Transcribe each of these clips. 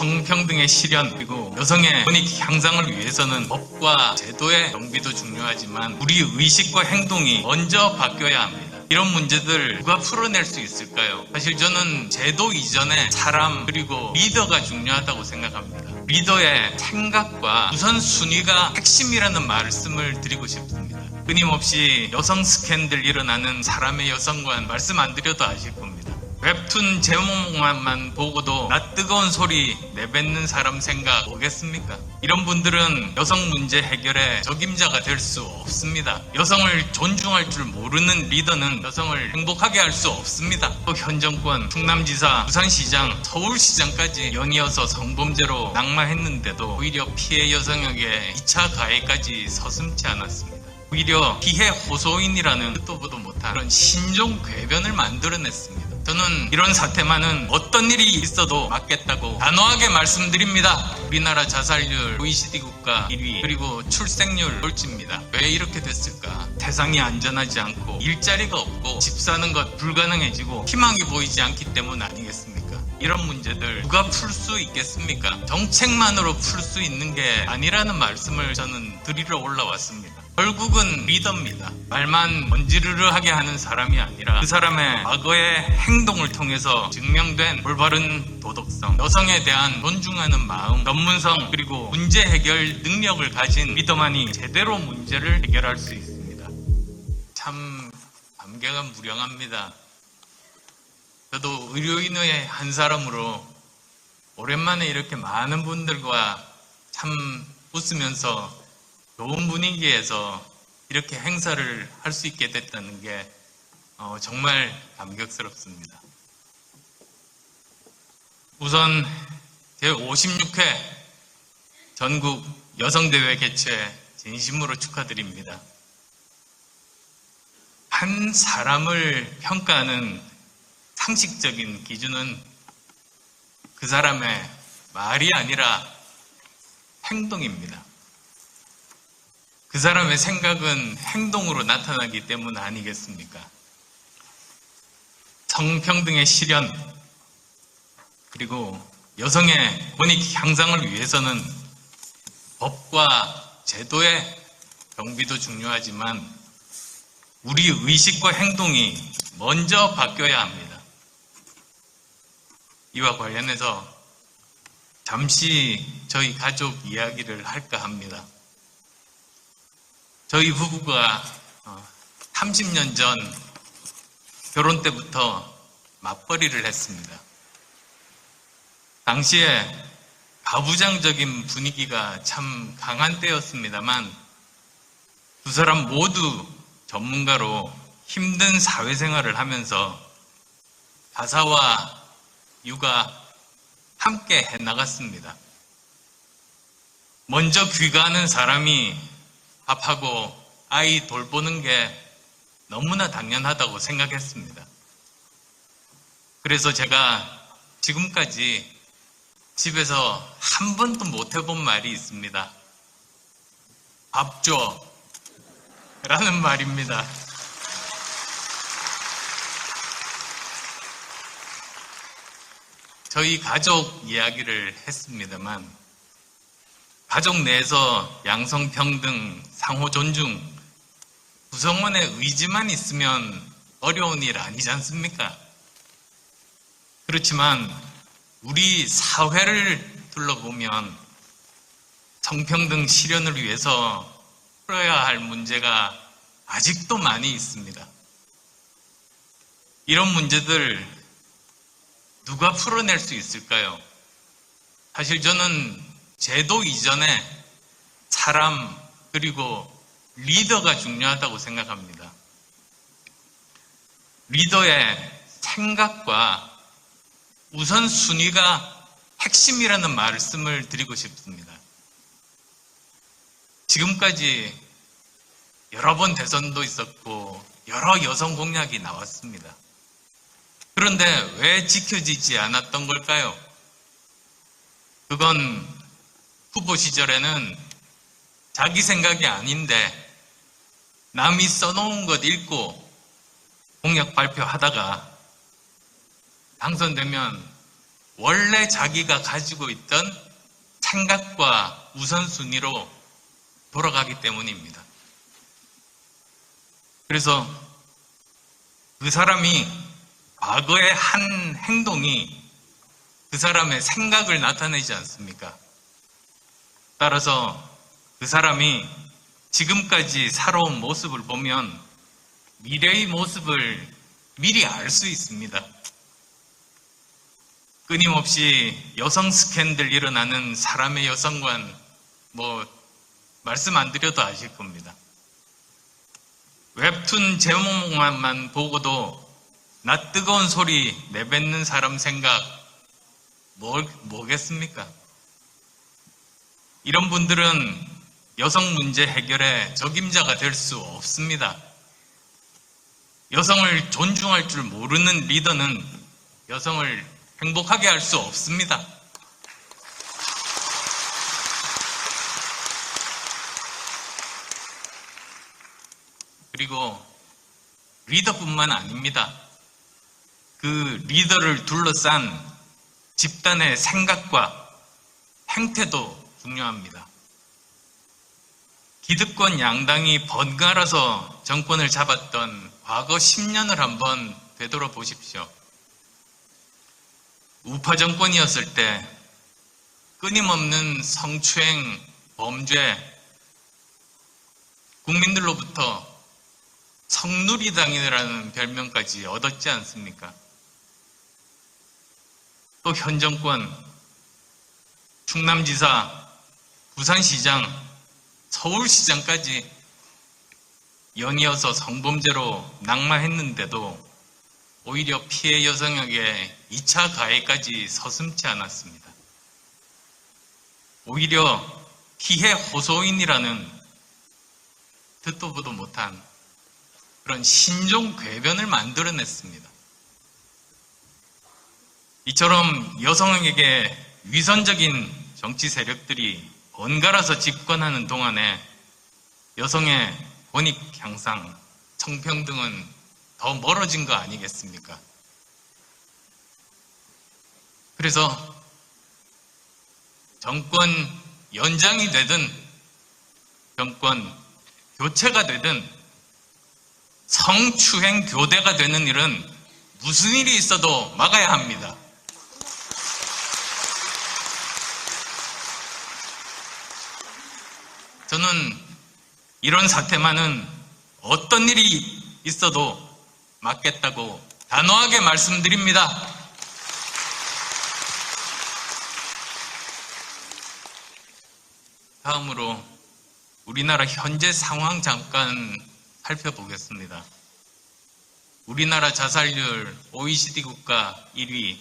성평등의 실현 그리고 여성의 권익 향상을 위해서는 법과 제도의 정비도 중요하지만 우리 의식과 행동이 먼저 바뀌어야 합니다. 이런 문제들 누가 풀어낼 수 있을까요? 사실 저는 제도 이전에 사람 그리고 리더가 중요하다고 생각합니다. 리더의 생각과 우선순위가 핵심이라는 말씀을 드리고 싶습니다. 끊임없이 여성 스캔들 일어나는 사람의 여성관 말씀 안 드려도 아실 겁니다. 웹툰 제목만 보고도 나 뜨거운 소리 내뱉는 사람 생각 뭐겠습니까? 이런 분들은 여성 문제 해결의 적임자가 될 수 없습니다. 여성을 존중할 줄 모르는 리더는 여성을 행복하게 할 수 없습니다. 또 현 정권 충남지사, 부산시장, 서울시장까지 연이어서 성범죄로 낙마했는데도 오히려 피해 여성에게 2차 가해까지 서슴지 않았습니다. 오히려 피해 호소인이라는 뜻도 보도 못한 그런 신종 궤변을 만들어냈습니다. 저는 이런 사태만은 어떤 일이 있어도 막겠다고 단호하게 말씀드립니다. 우리나라 자살률 OECD 국가 1위 그리고 출생률 꼴찌입니다. 왜 이렇게 됐을까? 세상이 안전하지 않고 일자리가 없고 집 사는 것 불가능해지고 희망이 보이지 않기 때문 아니겠습니까? 이런 문제들 누가 풀 수 있겠습니까? 정책만으로 풀 수 있는 게 아니라는 말씀을 저는 드리러 올라왔습니다. 결국은 리더입니다. 말만 번지르르하게 하는 사람이 아니라 그 사람의 과거의 행동을 통해서 증명된 올바른 도덕성, 여성에 대한 존중하는 마음, 전문성 그리고 문제 해결 능력을 가진 리더만이 제대로 문제를 해결할 수 있습니다. 참 감개가 무량합니다. 저도 의료인의 한 사람으로 오랜만에 이렇게 많은 분들과 참 웃으면서 좋은 분위기에서 이렇게 행사를 할 수 있게 됐다는 게 정말 감격스럽습니다. 우선 제56회 전국 여성대회 개최 진심으로 축하드립니다. 한 사람을 평가하는 상식적인 기준은 그 사람의 말이 아니라 행동입니다. 그 사람의 생각은 행동으로 나타나기 때문 아니겠습니까? 성평등의 실현 그리고 여성의 권익 향상을 위해서는 법과 제도의 정비도 중요하지만 우리 의식과 행동이 먼저 바뀌어야 합니다. 이와 관련해서 잠시 저희 가족 이야기를 할까 합니다. 저희 부부가 30년 전 결혼 때부터 맞벌이를 했습니다. 당시에 가부장적인 분위기가 참 강한 때였습니다만 두 사람 모두 전문가로 힘든 사회생활을 하면서 가사와 육아 함께 해나갔습니다. 먼저 귀가하는 사람이 밥하고 아이 돌보는 게 너무나 당연하다고 생각했습니다. 그래서 제가 지금까지 집에서 한 번도 못 해본 말이 있습니다. 밥 줘 라는 말입니다. 저희 가족 이야기를 했습니다만 가족 내에서 양성평등, 상호존중, 구성원의 의지만 있으면 어려운 일 아니지 않습니까? 그렇지만 우리 사회를 둘러보면 성평등 실현을 위해서 풀어야 할 문제가 아직도 많이 있습니다. 이런 문제들 누가 풀어낼 수 있을까요? 사실 저는 제도 이전에 사람 그리고 리더가 중요하다고 생각합니다. 리더의 생각과 우선순위가 핵심이라는 말씀을 드리고 싶습니다. 지금까지 여러 번 대선도 있었고 여러 여성 공약이 나왔습니다. 그런데 왜 지켜지지 않았던 걸까요? 그건 후보 시절에는 자기 생각이 아닌데 남이 써놓은 것 읽고 공약 발표하다가 당선되면 원래 자기가 가지고 있던 생각과 우선순위로 돌아가기 때문입니다. 그래서 그 사람이 과거의 한 행동이 그 사람의 생각을 나타내지 않습니까? 따라서 그 사람이 지금까지 살아온 모습을 보면 미래의 모습을 미리 알 수 있습니다. 끊임없이 여성 스캔들 일어나는 사람의 여성관, 말씀 안 드려도 아실 겁니다. 웹툰 제목만 보고도 나 뜨거운 소리 내뱉는 사람 생각 뭐겠습니까? 이런 분들은 여성 문제 해결의 적임자가 될 수 없습니다. 여성을 존중할 줄 모르는 리더는 여성을 행복하게 할 수 없습니다. 그리고 리더뿐만 아닙니다. 그 리더를 둘러싼 집단의 생각과 행태도 중요합니다. 기득권 양당이 번갈아서 정권을 잡았던 과거 10년을 한번 되돌아보십시오. 우파 정권이었을 때 끊임없는 성추행, 범죄, 국민들로부터 성누리당이라는 별명까지 얻었지 않습니까? 또 현 정권, 충남지사, 부산시장, 서울시장까지 연이어서 성범죄로 낙마했는데도 오히려 피해 여성에게 2차 가해까지 서슴지 않았습니다. 오히려 피해 호소인이라는 듣도 보도 못한 그런 신종 궤변을 만들어냈습니다. 이처럼 여성에게 위선적인 정치 세력들이 번갈아서 집권하는 동안에 여성의 권익 향상, 성평등은 더 멀어진 거 아니겠습니까? 그래서 정권 연장이 되든 정권 교체가 되든 성추행 교대가 되는 일은 무슨 일이 있어도 막아야 합니다. 저는 이런 사태만은 어떤 일이 있어도 막겠다고 단호하게 말씀드립니다. 다음으로 우리나라 현재 상황 잠깐 살펴보겠습니다. 우리나라 자살률 OECD 국가 1위,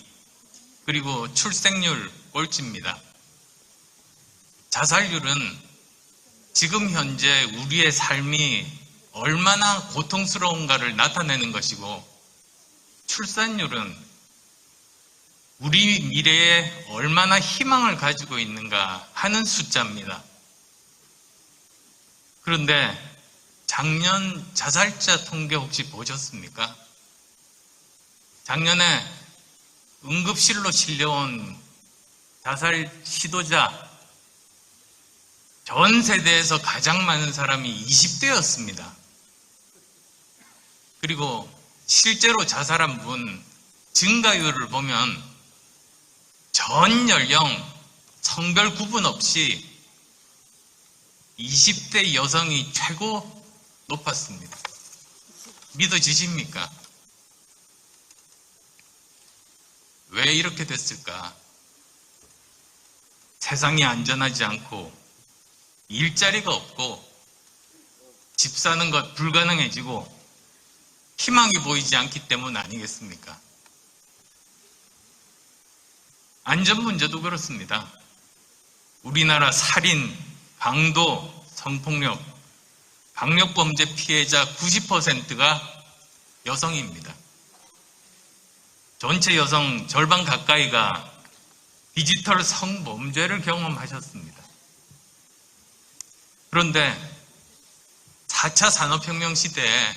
그리고 출생률 꼴찌입니다. 자살률은 지금 현재 우리의 삶이 얼마나 고통스러운가를 나타내는 것이고, 출산율은 우리 미래에 얼마나 희망을 가지고 있는가 하는 숫자입니다. 그런데 작년 자살자 통계 혹시 보셨습니까? 작년에 응급실로 실려온 자살 시도자 전 세대에서 가장 많은 사람이 20대였습니다. 그리고 실제로 자살한 분 증가율을 보면 전 연령, 성별 구분 없이 20대 여성이 최고 높았습니다. 믿어지십니까? 왜 이렇게 됐을까? 세상이 안전하지 않고 일자리가 없고 집 사는 것 불가능해지고 희망이 보이지 않기 때문 아니겠습니까? 안전 문제도 그렇습니다. 우리나라 살인, 강도, 성폭력, 강력범죄 피해자 90%가 여성입니다. 전체 여성 절반 가까이가 디지털 성범죄를 경험하셨습니다. 그런데 4차 산업혁명 시대에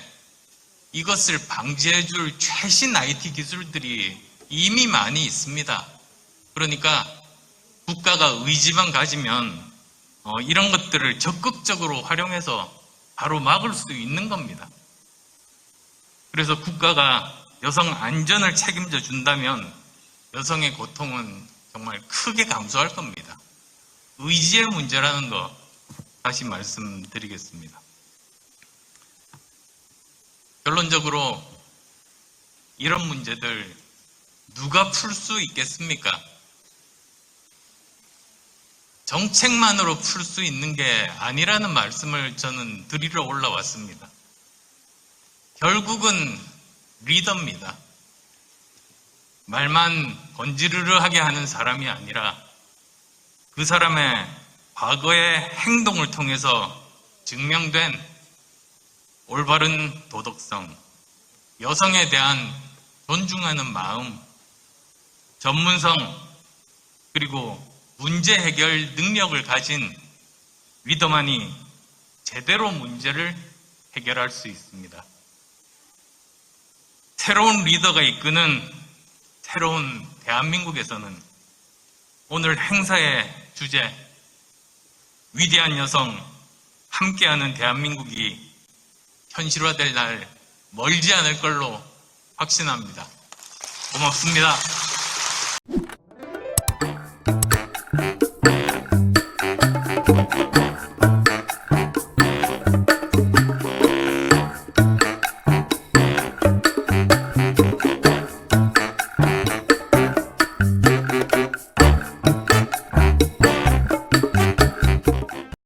이것을 방지해줄 최신 IT 기술들이 이미 많이 있습니다. 그러니까 국가가 의지만 가지면 이런 것들을 적극적으로 활용해서 바로 막을 수 있는 겁니다. 그래서 국가가 여성 안전을 책임져 준다면 여성의 고통은 정말 크게 감소할 겁니다. 의지의 문제라는 거 다시 말씀드리겠습니다. 결론적으로 이런 문제들 누가 풀 수 있겠습니까? 정책만으로 풀 수 있는 게 아니라는 말씀을 저는 드리러 올라왔습니다. 결국은 리더입니다. 말만 건지르르하게 하는 사람이 아니라 그 사람의 과거의 행동을 통해서 증명된 올바른 도덕성, 여성에 대한 존중하는 마음, 전문성, 그리고 문제 해결 능력을 가진 리더만이 제대로 문제를 해결할 수 있습니다. 새로운 리더가 이끄는 새로운 대한민국에서는 오늘 행사의 주제, 위대한 여성, 함께하는 대한민국이 현실화될 날 멀지 않을 걸로 확신합니다. 고맙습니다.